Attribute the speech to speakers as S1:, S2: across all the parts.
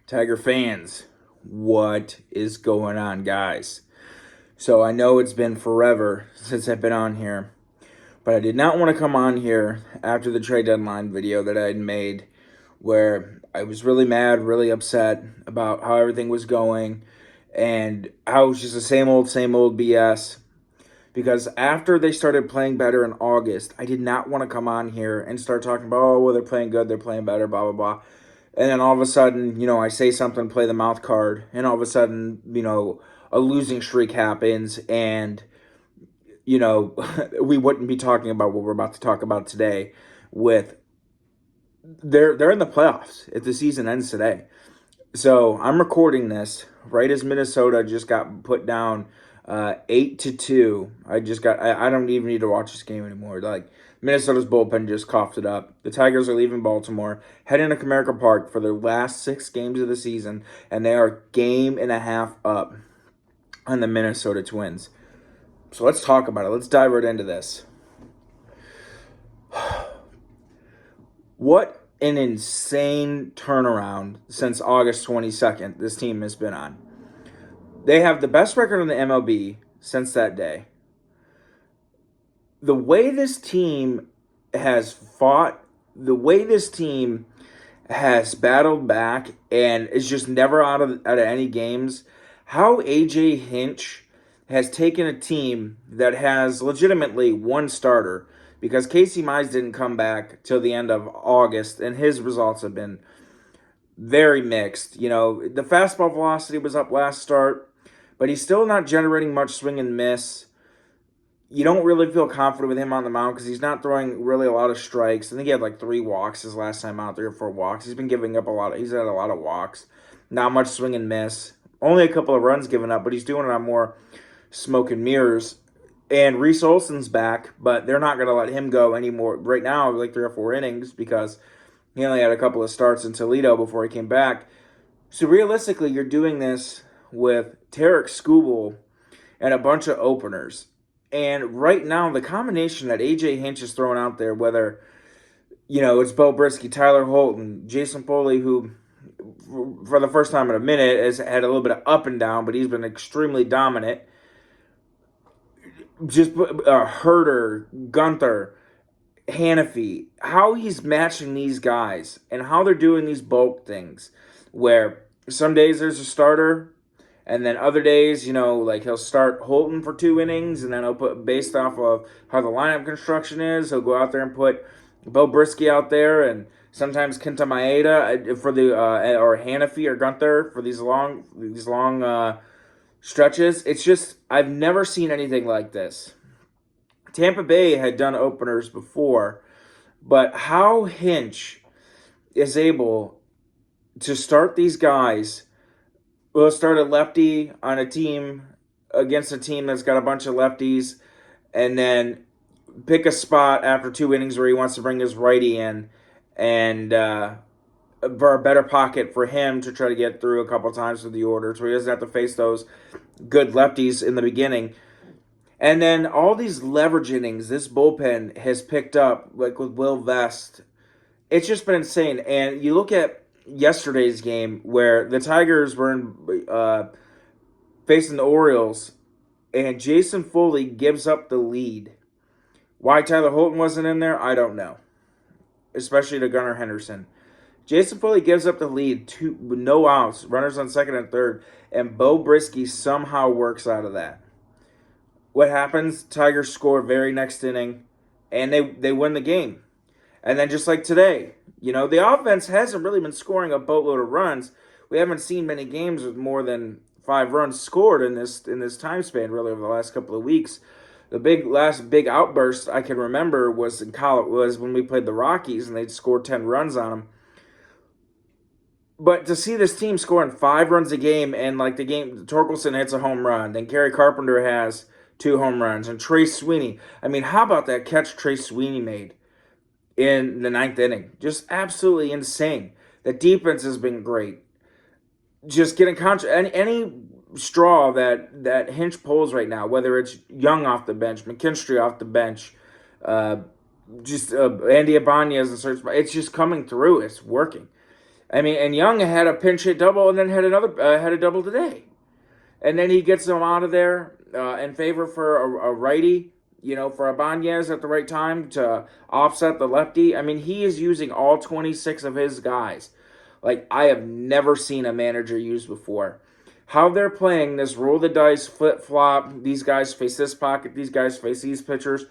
S1: Tiger fans, what is going on, guys? So I know it's been forever since I've been on here, but I did not want to come on here after the trade deadline video that I had made where I was really mad, really upset about how everything was going and how it was just the same old BS. Because after they started playing better in August, I did not want to come on here and start talking about, oh, well, they're playing good, they're playing better, blah, blah, blah. And then all of a sudden, I say something, play the mouth card, and all of a sudden, a losing streak happens, and, we wouldn't be talking about what we're about to talk about today with they're in the playoffs if the season ends today. So I'm recording this right as Minnesota just got put down 8-2. I don't even need to watch this game anymore. Like, Minnesota's bullpen just coughed it up. The Tigers are leaving Baltimore, heading to Comerica Park for their last 6 games of the season, and they are game and a half up on the Minnesota Twins. So let's talk about it. Let's dive right into this. What an insane turnaround since August 22nd this team has been on. They have the best record in the MLB since that day. The way this team has fought, the way this team has battled back and is just never out of any games, how A.J. Hinch has taken a team that has legitimately one starter, because Casey Mize didn't come back till the end of August, and his results have been very mixed. The fastball velocity was up last start, but he's still not generating much swing and miss. You don't really feel confident with him on the mound because he's not throwing really a lot of strikes. I think he had like 3 walks his last time out, 3 or 4 walks. He's been giving up a lot. He's had a lot of walks. Not much swing and miss. Only a couple of runs given up, but he's doing it on more smoke and mirrors. And Reese Olson's back, but they're not going to let him go anymore right now, like 3 or 4 innings, because he only had a couple of starts in Toledo before he came back. So realistically, you're doing this with Tarek Skubal and a bunch of openers. And right now, the combination that A.J. Hinch is throwing out there, whether, it's Beau Brieske, Tyler Holton, Jason Foley, who, for the first time in a minute, has had a little bit of up and down, but he's been extremely dominant. Just Herder, Gunther, Hannafy, how he's matching these guys and how they're doing these bulk things where some days there's a starter and then other days, like he'll start Holton for 2 innings and then he'll put, based off of how the lineup construction is, he'll go out there and put Beau Brieske out there and sometimes Kenta Maeda for the or Hannafy or Gunther for these long stretches. It's just, I've never seen anything like this. Tampa Bay had done openers before, but how Hinch is able to start these guys, will start a lefty on a team against a team that's got a bunch of lefties, and then pick a spot after 2 innings where he wants to bring his righty in and for a better pocket for him to try to get through a couple times with the order so he doesn't have to face those good lefties in the beginning. And then all these leverage innings this bullpen has picked up, like with Will Vest, it's just been insane. And you look at yesterday's game where the Tigers were facing the Orioles and Jason Foley gives up the lead. Why Tyler Holton wasn't in there, I don't know, especially to Gunnar Henderson. Jason Foley gives up the lead with no outs, runners on second and third, and Beau Brieske somehow works out of that. What happens? Tigers score very next inning, and they win the game. And then just like today, the offense hasn't really been scoring a boatload of runs. We haven't seen many games with more than 5 runs scored in this time span, really, over the last couple of weeks. The last big outburst I can remember was when we played the Rockies, and they'd scored 10 runs on them. But to see this team scoring 5 runs a game, and like the game, Torkelson hits a home run, then Kerry Carpenter has 2 home runs, and Trace Sweeney. I mean, how about that catch Trace Sweeney made in the 9th inning? Just absolutely insane. The defense has been great. Just getting any straw that Hinch pulls right now, whether it's Young off the bench, McKinstry off the bench, Andy Ibanez and search, it's just coming through. It's working. I mean, and Young had a pinch hit double and then had a double today. And then he gets them out of there in favor for a righty, for Ibanez at the right time to offset the lefty. I mean, he is using all 26 of his guys like I have never seen a manager use before. How they're playing this roll the dice, flip flop, these guys face this pocket, these guys face these pitchers.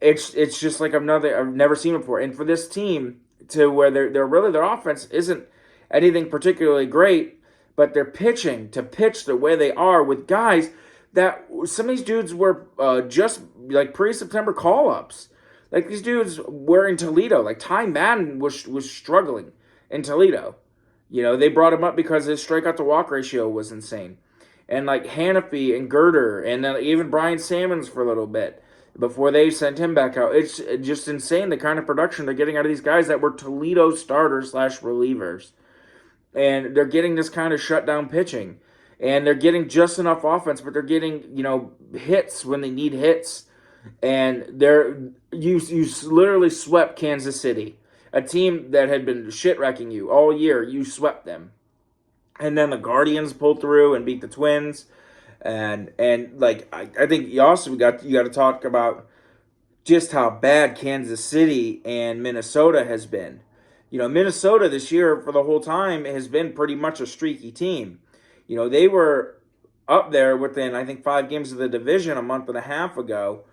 S1: It's just like I've never seen before. And for this team to where they're really their offense isn't anything particularly great, but they're pitching to pitch the way they are with guys that some of these dudes were just like pre-September call-ups. Like these dudes were in Toledo. Like Ty Madden was struggling in Toledo. They brought him up because his strikeout to walk ratio was insane. And like Hannafy and Girder and then even Brian Sammons for a little bit before they sent him back out. It's just insane the kind of production they're getting out of these guys that were Toledo starters / relievers. And they're getting this kind of shutdown pitching. And they're getting just enough offense, but they're getting, hits when they need hits. And you literally swept Kansas City, a team that had been shit-wrecking you all year. You swept them. And then the Guardians pulled through and beat the Twins. And like I think you also got to talk about just how bad Kansas City and Minnesota has been. Minnesota this year for the whole time has been pretty much a streaky team. They were up there within, I think, 5 games of the division a month and a half ago.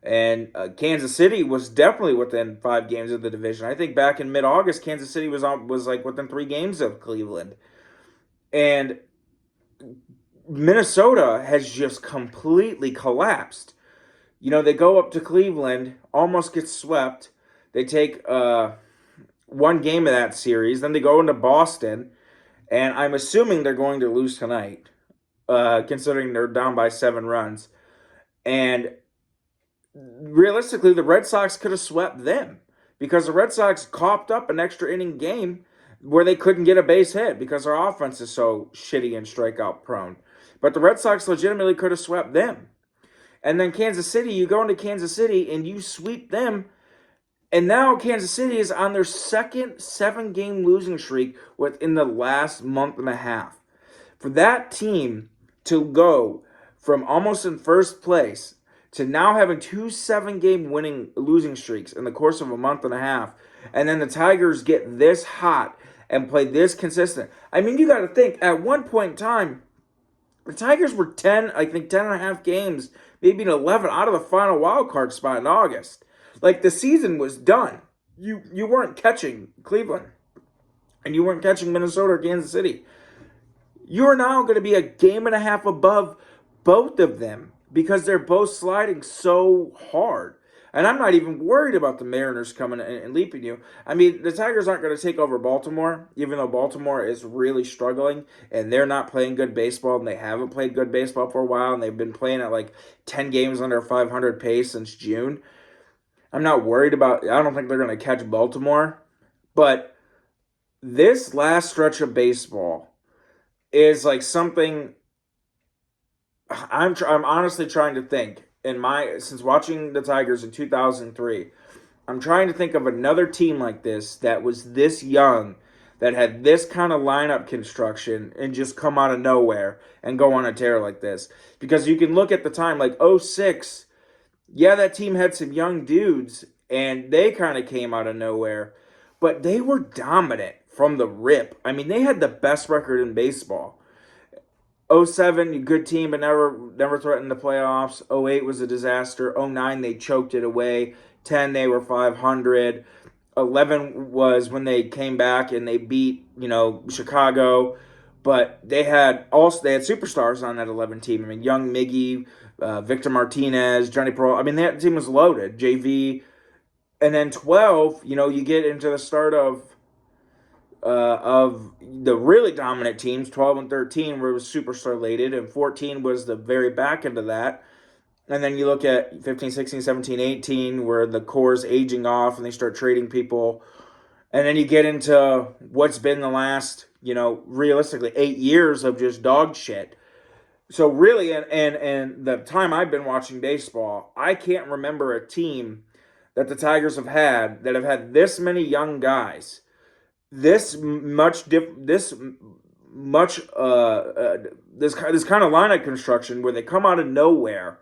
S1: And Kansas City was definitely within 5 games of the division. I think back in mid-August, Kansas City was like within 3 games of Cleveland. And Minnesota has just completely collapsed. They go up to Cleveland, almost get swept. They take 1 game of that series. Then they go into Boston. And I'm assuming they're going to lose tonight, considering they're down by 7 runs. And realistically, the Red Sox could have swept them because the Red Sox coughed up an extra inning game where they couldn't get a base hit because our offense is so shitty and strikeout prone. But the Red Sox legitimately could have swept them. And then Kansas City, you go into Kansas City and you sweep them. And now Kansas City is on their second 7-game losing streak within the last month and a half. For that team to go from almost in first place to now having 2 7-game losing streaks in the course of a month and a half, and then the Tigers get this hot and play this consistent. I mean, you got to think, at one point in time, the Tigers were 10 and a half games, maybe 11 out of the final wild card spot in August. Like, the season was done. You weren't catching Cleveland. And you weren't catching Minnesota or Kansas City. You're now going to be a game and a half above both of them because they're both sliding so hard. And I'm not even worried about the Mariners coming and leaping you. I mean, the Tigers aren't going to take over Baltimore, even though Baltimore is really struggling and they're not playing good baseball and they haven't played good baseball for a while and they've been playing at like 10 games under 500 pace since June. I'm not worried about, I don't think they're going to catch Baltimore, but this last stretch of baseball is like something I'm honestly trying to think since watching the Tigers in 2003, I'm trying to think of another team like this that was this young, that had this kind of lineup construction and just come out of nowhere and go on a tear like this. Because you can look at the time, like 06, yeah, that team had some young dudes, and they kind of came out of nowhere. But they were dominant from the rip. I mean, they had the best record in baseball. 07, good team, but never threatened the playoffs. 08 was a disaster. 09, they choked it away. 10, they were 500. 11 was when they came back and they beat, Chicago. But they had superstars on that 11 team. I mean, young Miggy, Victor Martinez, Johnny Peralta. I mean, that team was loaded. JV. And then 12, you get into the start of the really dominant teams, 12 and 13, where it was superstar-laden, and 14 was the very back end of that. And then you look at 15, 16, 17, 18, where the core's aging off and they start trading people. And then you get into what's been the last, realistically 8 years of just dog shit. So really, and the time I've been watching baseball, I can't remember a team that the Tigers have had this many young guys this much much this kind of lineup construction where they come out of nowhere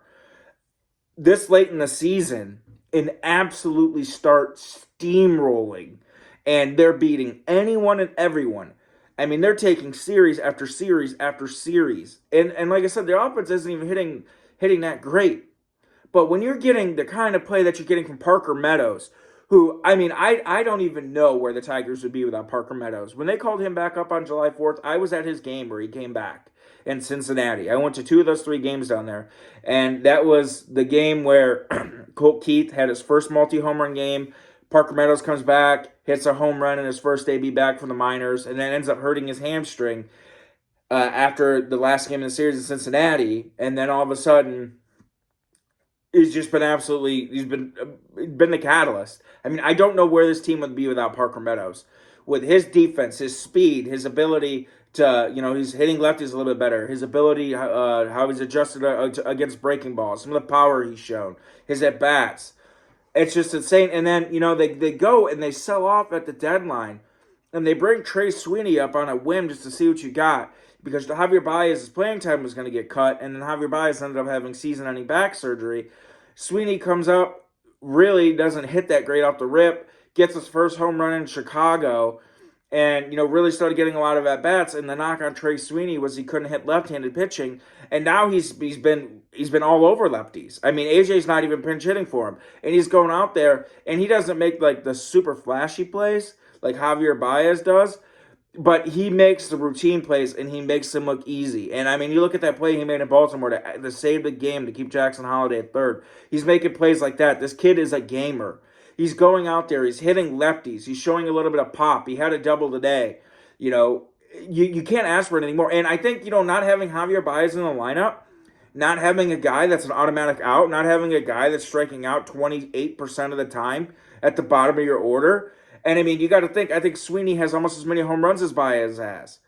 S1: this late in the season and absolutely start steamrolling, and they're beating anyone and everyone. I mean, they're taking series after series after series, and like I said, their offense isn't even hitting that great. But when you're getting the kind of play that you're getting from Parker Meadows, who, I mean, I don't even know where the Tigers would be without Parker Meadows. When they called him back up on July 4th, I was at his game where he came back in Cincinnati. I went to two of those three games down there. And that was the game where Colt Keith had his first multi-home run game. Parker Meadows comes back, hits a home run in his first debut back from the minors, and then ends up hurting his hamstring after the last game of the series in Cincinnati. And then all of a sudden, he's just been absolutely he's been the catalyst. I mean, I don't know where this team would be without Parker Meadows. With his defense, his speed, his ability to, he's hitting lefties a little bit better. His ability, how he's adjusted against breaking balls, some of the power he's shown, his at bats. It's just insane. And then, they go and they sell off at the deadline, and they bring Trey Sweeney up on a whim just to see what you got, because Javier Baez's playing time was going to get cut, and then Javier Baez ended up having season-ending back surgery. Sweeney comes up, really doesn't hit that great off the rip, gets his first home run in Chicago, and really started getting a lot of at bats. And the knock on Trey Sweeney was he couldn't hit left-handed pitching, and now he's been all over lefties. I mean, AJ's not even pinch hitting for him, and he's going out there and he doesn't make like the super flashy plays like Javier Baez does, but he makes the routine plays and he makes them look easy. And I mean, you look at that play he made in Baltimore to save the game to keep Jackson Holliday at third. He's making plays like that. This kid is a gamer. He's going out there. He's hitting lefties. He's showing a little bit of pop. He had a double today. You can't ask for it anymore. And I think, not having Javier Baez in the lineup, not having a guy that's an automatic out, not having a guy that's striking out 28% of the time at the bottom of your order. And I mean, you got to think, I think Sweeney has almost as many home runs as Baez has.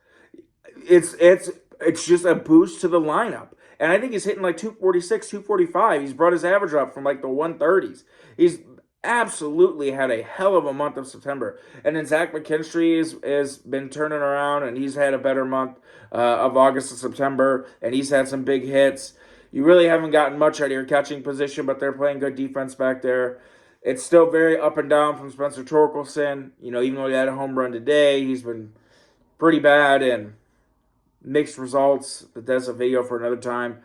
S1: It's just a boost to the lineup. And I think he's hitting like 246, 245. He's brought his average up from like the 130s. He's absolutely had a hell of a month of September. And then Zach McKinstry has been turning around, and he's had a better month of August and September, and he's had some big hits. You really haven't gotten much out of your catching position, but they're playing good defense back there. It's still very up and down from Spencer Torkelson. Even though he had a home run today, he's been pretty bad and mixed results. But that's a video for another time.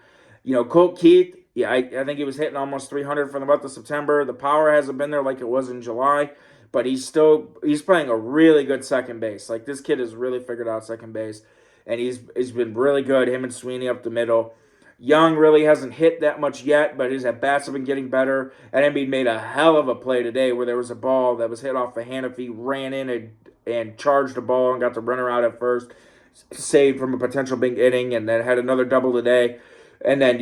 S1: Colt Keith, yeah, I think he was hitting almost 300 for the month of September. The power hasn't been there like it was in July, but he's playing a really good second base. Like, this kid has really figured out second base, and he's been really good. Him and Sweeney up the middle. Young really hasn't hit that much yet, but his at-bats have been getting better. And Embiid made a hell of a play today where there was a ball that was hit off the hand. If he ran in and charged the ball and got the runner out at first, saved from a potential big inning, and then had another double today. And then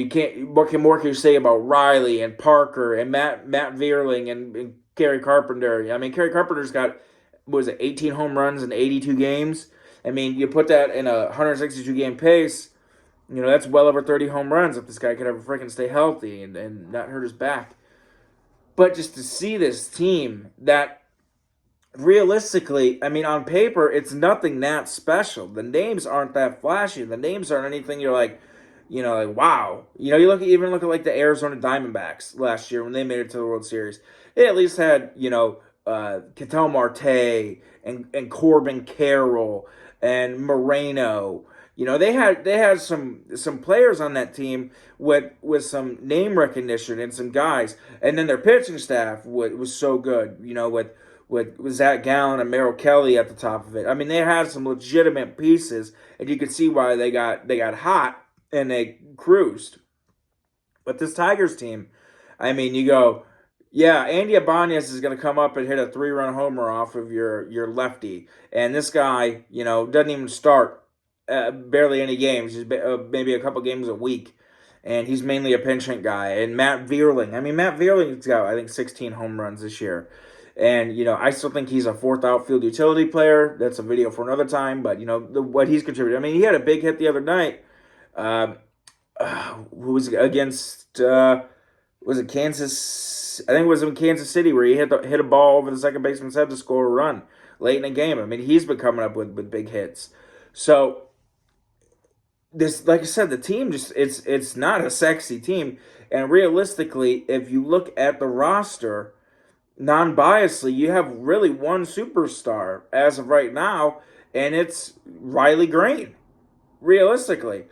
S1: what more can you say about Riley and Parker and Matt Vierling and Kerry Carpenter? I mean, Kerry Carpenter's got, 18 home runs in 82 games? I mean, you put that in a 162-game pace, that's well over 30 home runs if this guy could ever freaking stay healthy and not hurt his back. But just to see this team that realistically, I mean, on paper, it's nothing that special. The names aren't that flashy. The names aren't anything you're like, like, wow. You look at like the Arizona Diamondbacks last year when they made it to the World Series. They at least had, Ketel Marte and Corbin Carroll and Moreno. They had some players on that team with some name recognition and some guys, and then their pitching staff was so good. With Zach Gallen and Merrill Kelly at the top of it. I mean, they had some legitimate pieces, and you could see why they got hot and they cruised. But this Tigers team, I mean, you go, yeah, Andy Ibanez is going to come up and hit a 3-run homer off of your lefty, and this guy, doesn't even start barely any games. He's maybe a couple games a week, and he's mainly a pinch hit guy. And Matt Vierling, Matt Vierling's got, I think, 16 home runs this year. And, I still think he's a fourth outfield utility player. That's a video for another time. But, what he's contributed. I mean, he had a big hit the other night. Who was it against, was it Kansas? I think it was in Kansas City where he hit a ball over the second baseman's head to score a run. late in the game. I mean, he's been coming up with big hits. So this, like I said, the team just it's not a sexy team. And realistically, if you look at the roster, non-biasedly, you have really one superstar as of right now, and it's Riley Green. Realistically,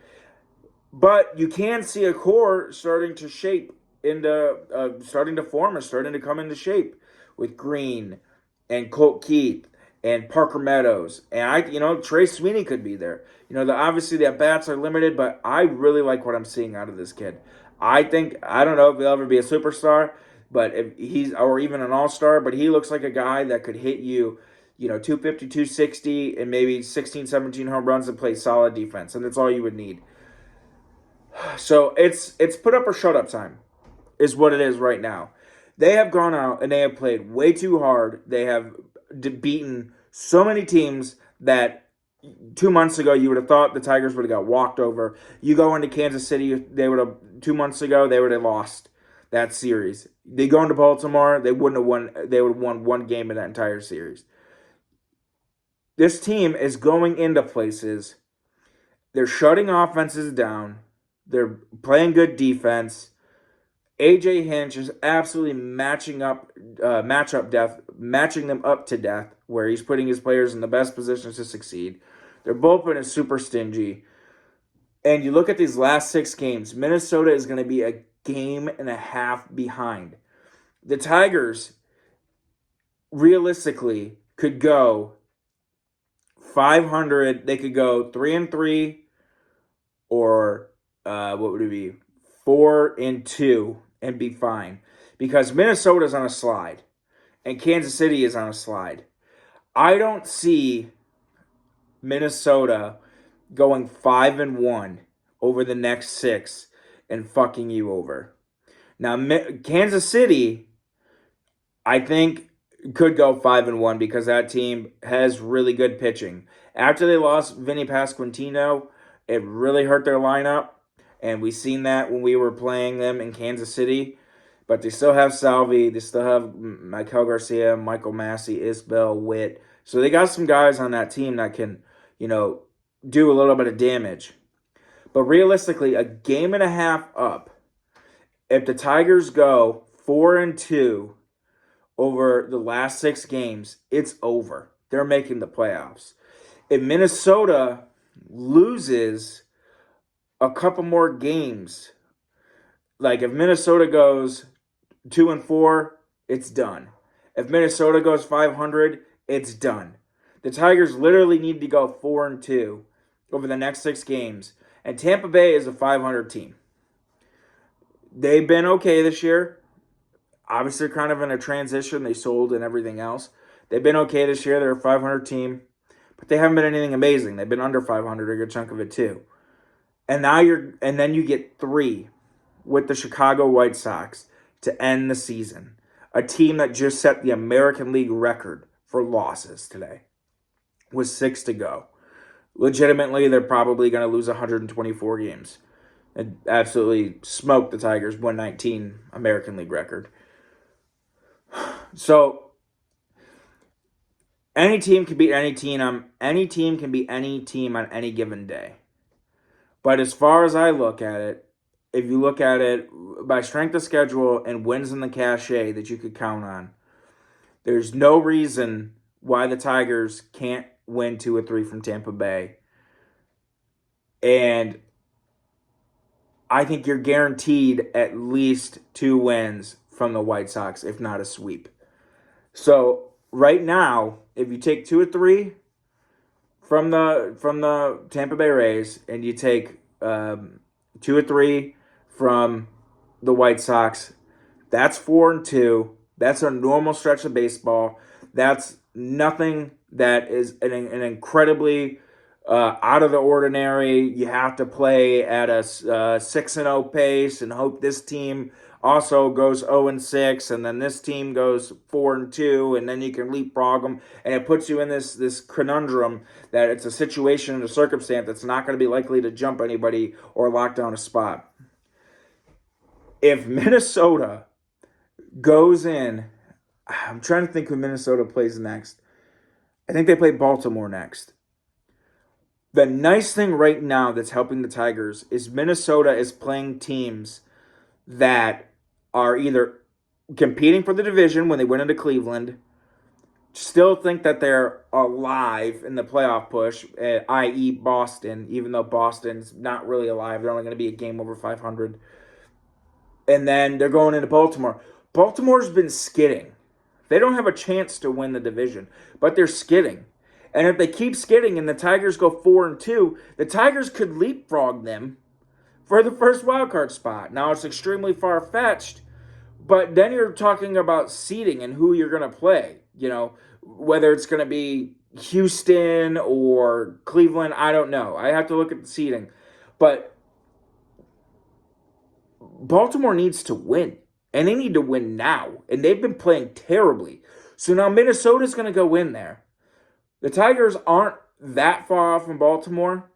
S1: but you can see a core starting to shape into, starting to form and starting to come into shape with Green and Colt Keith and Parker Meadows. And Trey Sweeney could be there. Obviously the at-bats are limited, but I really like what I'm seeing out of this kid. I don't know if he'll ever be a superstar, but if he's, or even an all-star, but he looks like a guy that could hit you, 250, 260, and maybe 16, 17 home runs and play solid defense. And that's all you would need. So it's put up or shut up time is what it is right now. They have gone out and they have played way too hard. They have beaten so many teams that 2 months ago you would have thought the Tigers would have got walked over. You go into Kansas City, they would have 2 months ago they would have lost that series. They go into Baltimore, they wouldn't have won. They would have won one game in that entire series. This team is going into places. They're shutting offenses down. They're playing good defense. AJ Hinch is absolutely matching them up to death, where he's putting his players in the best positions to succeed. Their bullpen is super stingy. And you look at these last 6 games, Minnesota is going to be a game and a half behind. The Tigers, realistically, could go 500. They could go 3-3, or what would it be? 4-2 and be fine. Because Minnesota's on a slide and Kansas City is on a slide. I don't see Minnesota going 5-1 over the next 6 and fucking you over. Now, Kansas City, I think, could go 5-1 because that team has really good pitching. After they lost Vinny Pasquantino, it really hurt their lineup. And we seen that when we were playing them in Kansas City. But they still have Salvi. They still have Michael Garcia, Michael Massey, Isbell, Witt. So they got some guys on that team that can, do a little bit of damage. But realistically, a game and a half up, if the Tigers go 4-2 over the last 6 games, it's over. They're making the playoffs. If Minnesota loses a couple more games, like if Minnesota goes 2-4, it's done. If Minnesota goes 500, it's done. The Tigers literally need to go 4-2 over the next 6 games. And Tampa Bay is a 500 team. They've been okay this year. Obviously, kind of in a transition. They sold and everything else. They've been okay this year. They're a 500 team. But they haven't been anything amazing. They've been under 500 a good chunk of it too. And then you get 3 with the Chicago White Sox to end the season. A team that just set the American League record for losses today with 6 to go. Legitimately, they're probably going to lose 124 games and absolutely smoke the Tigers' 119 American League record. So any team can beat any team. Any team can beat any team on any given day. But as far as I look at it, if you look at it by strength of schedule and wins in the cachet that you could count on, there's no reason why the Tigers can't win 2 or 3 from Tampa Bay. And I think you're guaranteed at least 2 wins from the White Sox, if not a sweep. So right now, if you take 2 or 3 from the Tampa Bay Rays, and you take 2 or 3 from the White Sox, that's 4-2. That's a normal stretch of baseball. That's nothing that is an incredibly out of the ordinary. You have to play at a 6-0 pace and hope this team also goes 0-6, and then this team goes 4-2, and then you can leapfrog them, and it puts you in this conundrum that it's a situation and a circumstance that's not going to be likely to jump anybody or lock down a spot. If Minnesota goes in, I'm trying to think who Minnesota plays next. I think they play Baltimore next. The nice thing right now that's helping the Tigers is Minnesota is playing teams that are either competing for the division when they went into Cleveland, still think that they're alive in the playoff push, i.e., Boston, even though Boston's not really alive. They're only going to be a game over 500. And then they're going into Baltimore. Baltimore's been skidding. They don't have a chance to win the division, but they're skidding. And if they keep skidding and the Tigers go 4-2, the Tigers could leapfrog them for the first wild card spot. Now it's extremely far fetched, but then you're talking about seeding and who you're going to play. You know, whether it's going to be Houston or Cleveland, I don't know. I have to look at the seeding. But Baltimore needs to win, and they need to win now. And they've been playing terribly. So now Minnesota's going to go in there. The Tigers aren't that far off from Baltimore,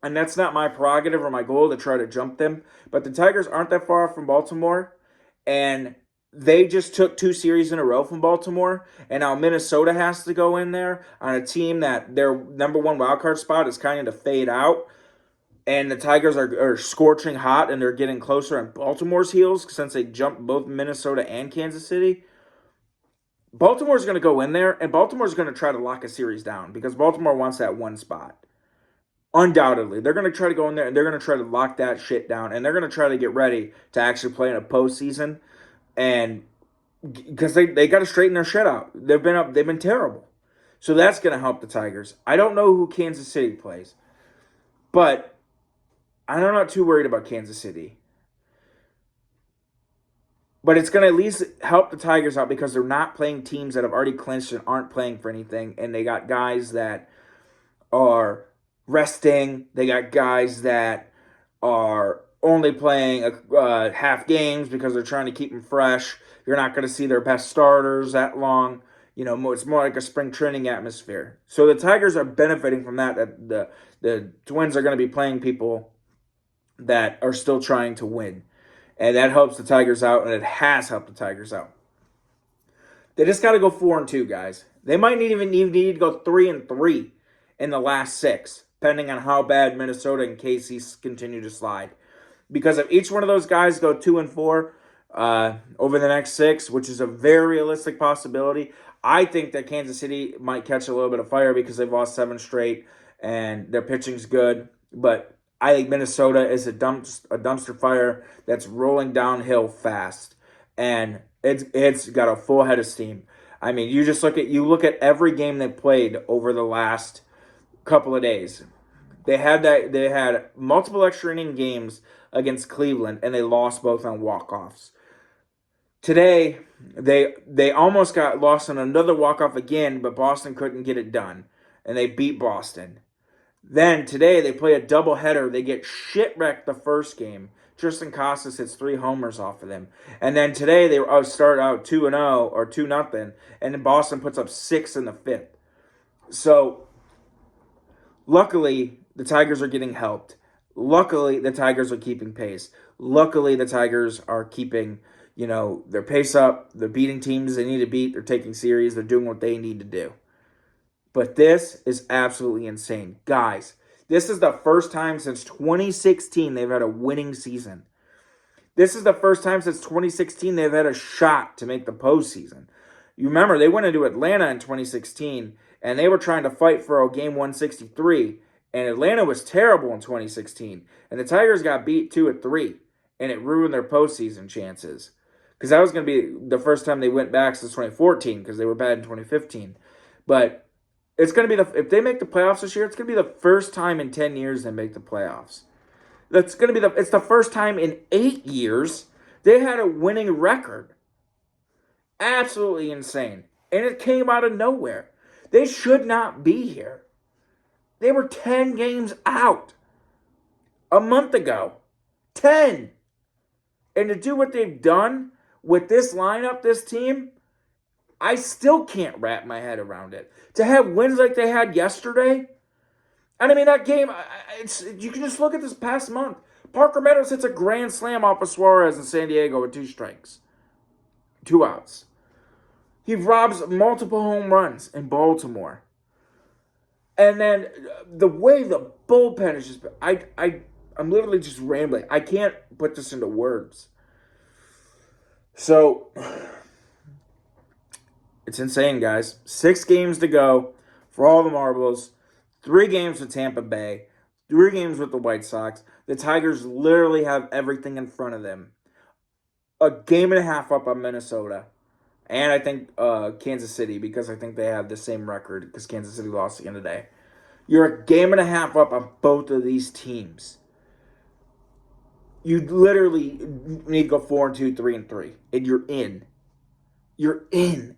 S1: and that's not my prerogative or my goal to try to jump them. But the Tigers aren't that far off from Baltimore, and they just took 2 series in a row from Baltimore, and now Minnesota has to go in there on a team that their number one wildcard spot is kind of to fade out, and the Tigers are scorching hot, and they're getting closer on Baltimore's heels since they jumped both Minnesota and Kansas City. Baltimore's going to go in there, and Baltimore's going to try to lock a series down because Baltimore wants that one spot. Undoubtedly. They're going to try to go in there, and they're going to try to lock that shit down, and they're going to try to get ready to actually play in a postseason, and because they got to straighten their shit out. They've been terrible. So that's going to help the Tigers. I don't know who Kansas City plays, but I'm not too worried about Kansas City. But it's going to at least help the Tigers out because they're not playing teams that have already clinched and aren't playing for anything. And they got guys that are resting. They got guys that are only playing half games because they're trying to keep them fresh. You're not going to see their best starters that long. You know, it's more like a spring training atmosphere. So the Tigers are benefiting from that. The Twins are going to be playing people that are still trying to win. And that helps the Tigers out, and it has helped the Tigers out. They just got to go 4-2, guys. They might even need to go 3-3 in the last 6, depending on how bad Minnesota and KC continue to slide. Because if each one of those guys go 2-4 over the next 6, which is a very realistic possibility, I think that Kansas City might catch a little bit of fire because they've lost 7 straight, and their pitching's good. But I think Minnesota is a dumpster fire that's rolling downhill fast, and it's got a full head of steam. I mean, you look at every game they played over the last couple of days. They had multiple extra inning games against Cleveland, and they lost both on walk-offs. Today, they almost got lost on another walk-off again, but Boston couldn't get it done, and they beat Boston. Then today they play a doubleheader. They get shit-wrecked the first game. Tristan Casas hits 3 homers off of them. And then today they start out 2-0 or 2-0, and then Boston puts up 6 in the 5th. So luckily the Tigers are getting helped. Luckily the Tigers are keeping pace. Luckily the Tigers are keeping, their pace up. They're beating teams they need to beat. They're taking series. They're doing what they need to do. But this is absolutely insane. Guys, this is the first time since 2016 they've had a winning season. This is the first time since 2016 they've had a shot to make the postseason. You remember, they went into Atlanta in 2016, and they were trying to fight for a game 163, and Atlanta was terrible in 2016. And the Tigers got beat 2-3, and it ruined their postseason chances. Because that was going to be the first time they went back since 2014, because they were bad in 2015. But it's going to be if they make the playoffs this year, it's going to be the first time in 10 years they make the playoffs. It's the first time in 8 years they had a winning record. Absolutely insane. And it came out of nowhere. They should not be here. They were 10 games out a month ago. 10. And to do what they've done with this lineup, this team, I still can't wrap my head around it. To have wins like they had yesterday, and I mean that game, you can just look at this past month. Parker Meadows hits a grand slam off of Suarez in San Diego with 2 strikes. 2 outs. He robs multiple home runs in Baltimore. And then the way the bullpen is just, I'm literally just rambling. I can't put this into words. So it's insane, guys. 6 games to go for all the marbles. 3 games with Tampa Bay. 3 games with the White Sox. The Tigers literally have everything in front of them. A game and a half up on Minnesota. And I think Kansas City, because I think they have the same record, because Kansas City lost again today. You're a game and a half up on both of these teams. You literally need to go 4-2, 3-3, and you're in. You're in.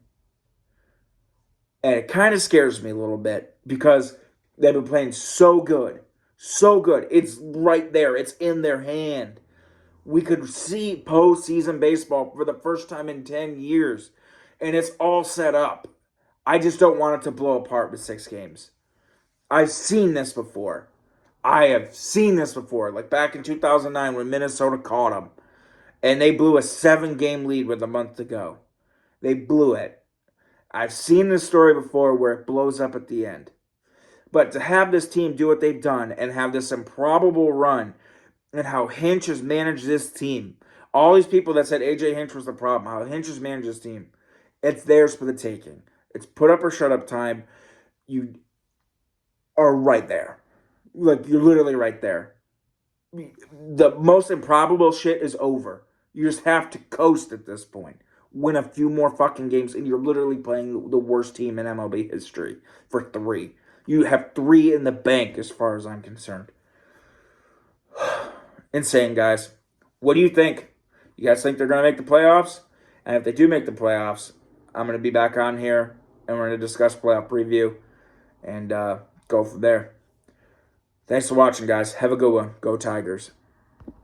S1: And it kind of scares me a little bit because they've been playing so good. So good. It's right there. It's in their hand. We could see postseason baseball for the first time in 10 years. And it's all set up. I just don't want it to blow apart with 6 games. I've seen this before. I have seen this before. Like back in 2009 when Minnesota caught them. And they blew a 7-game lead with a month to go. They blew it. I've seen this story before where it blows up at the end. But to have this team do what they've done and have this improbable run and how Hinch has managed this team. All these people that said A.J. Hinch was the problem, how Hinch has managed this team, it's theirs for the taking. It's put up or shut up time. You are right there. Like, you're literally right there. The most improbable shit is over. You just have to coast at this point. Win a few more fucking games, and you're literally playing the worst team in MLB history for 3. You have 3 in the bank as far as I'm concerned. Insane, guys. What do you think? You guys think they're going to make the playoffs? And if they do make the playoffs, I'm going to be back on here, and we're going to discuss playoff preview and go from there. Thanks for watching, guys. Have a good one. Go Tigers.